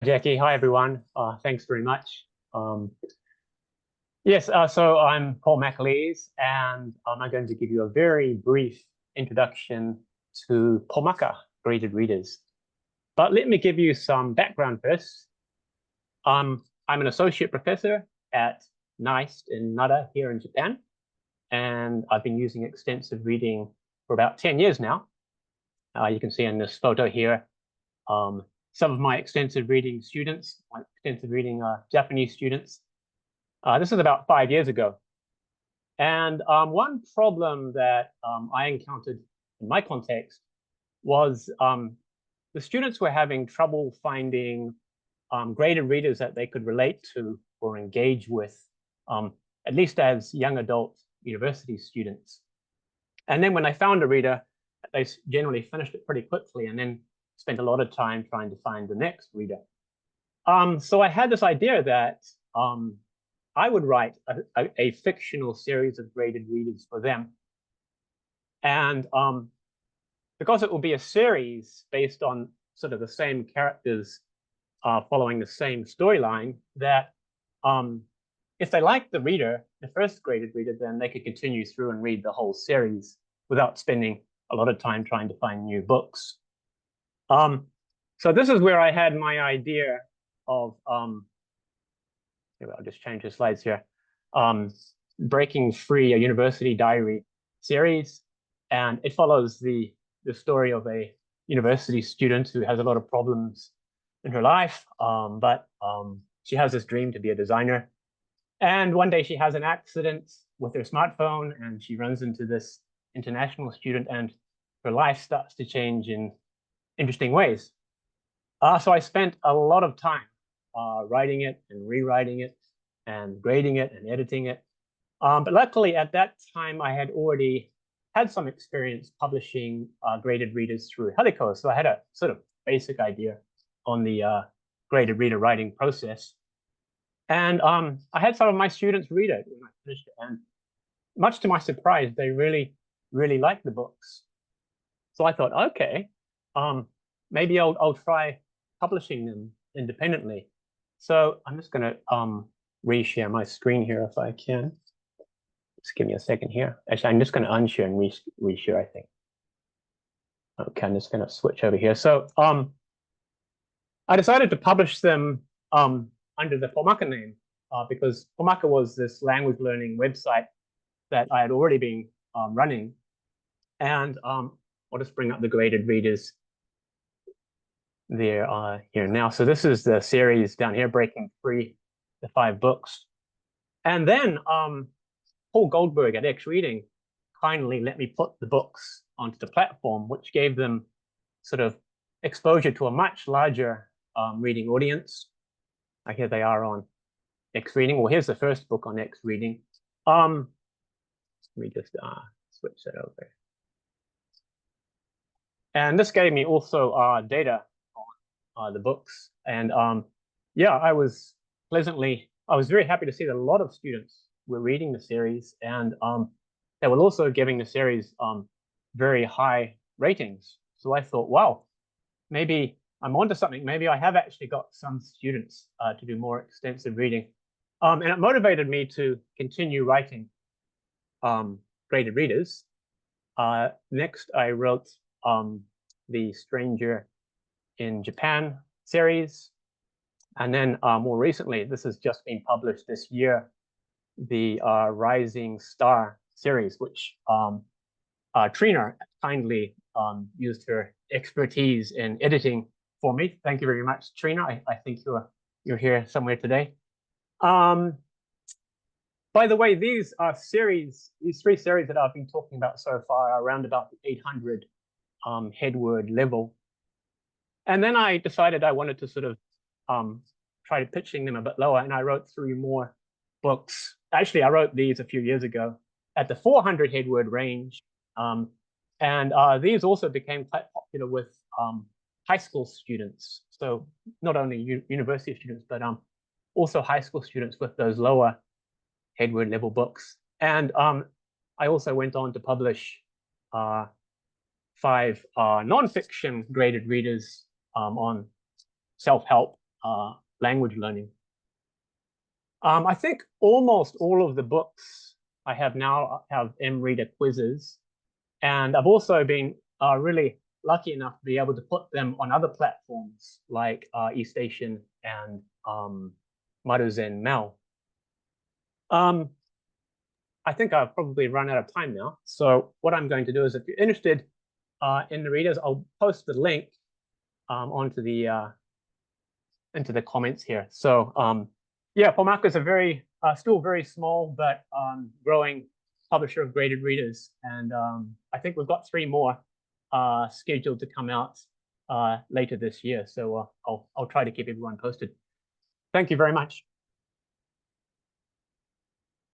Jackie. Hi, everyone. Thanks very much. Um, yes, so I'm Paul McAleese, and I'm going to give you a very brief introduction to Pomaka, graded readers. But let me give you some background first. I'm an associate professor at NICE in Nara here in Japan, and I've been using extensive reading for about 10 years now. You can see in this photo here, um, some of my extensive reading students, my extensive reading Japanese students. This is about 5 years ago. And one problem that I encountered in my context was the students were having trouble finding graded readers that they could relate to or engage with, at least as young adult university students. And then when they found a reader, they generally finished it pretty quickly and then spent a lot of time trying to find the next reader. So I had this idea that I would write a fictional series of graded readers for them. And because it will be a series based on sort of the same characters following the same storyline, that if they like the reader, the first graded reader, then they could continue through and read the whole series without spending a lot of time trying to find new books. So this is where I had my idea of I'll just change the slides here. Breaking Free, a university diary series, and it follows the story of a university student who has a lot of problems in her life, but she has this dream to be a designer. And one day she has an accident with her smartphone, and she runs into this international student, and her life starts to change in interesting ways. So I spent a lot of time writing it and rewriting it and grading it and editing it. But luckily at that time, I had already had some experience publishing graded readers through Helico. So I had a sort of basic idea on the graded reader writing process. And I had some of my students read it when I finished it. And much to my surprise, they really, really liked the books. So I thought, okay, maybe I'll try publishing them independently. So I'm just going to reshare my screen here if I can. Just give me a second here. Actually, I'm just going to unshare and reshare, I think. Okay, I'm just going to switch over here. So I decided to publish them under the Pomaka name because Pomaka was this language learning website that I had already been running. And I'll just bring up the graded readers there here now. So this is the series down here, Breaking Free, the 5 books. And then Paul Goldberg at X Reading kindly let me put the books onto the platform, which gave them sort of exposure to a much larger reading audience. Here they are on X Reading. Well, here's the first book on X Reading. Let me just switch that over. And this gave me also data on the books. And yeah, I was very happy to see that a lot of students were reading the series, and they were also giving the series very high ratings. So I thought, wow, maybe I'm onto something. Maybe I have actually got some students to do more extensive reading. And it motivated me to continue writing graded readers. Next, I wrote the Stranger in Japan series. And then more recently, this has just been published this year, the Rising Star series, which Trina kindly used her expertise in editing for me. Thank you very much, Trina. I think you're here somewhere today. By the way, these 3 series that I've been talking about so far are around about the 800 headword level. And then I decided I wanted to sort of try pitching them a bit lower, and I wrote 3 more books. Actually, I wrote these a few years ago at the 400 headword range. And these also became quite popular with high school students. So not only university students, but also high school students with those lower headword level books. And I also went on to publish 5 nonfiction graded readers on self-help language learning. I think almost all of the books I have now have M-Reader quizzes, and I've also been really lucky enough to be able to put them on other platforms like eStation and Maruzen Mail. I think I've probably run out of time now. So what I'm going to do is, if you're interested in the readers, I'll post the link onto the into the comments here. So yeah, Pomaka is a very still very small but growing publisher of graded readers, and I think we've got 3 more scheduled to come out later this year. So I'll try to keep everyone posted. Thank you very much.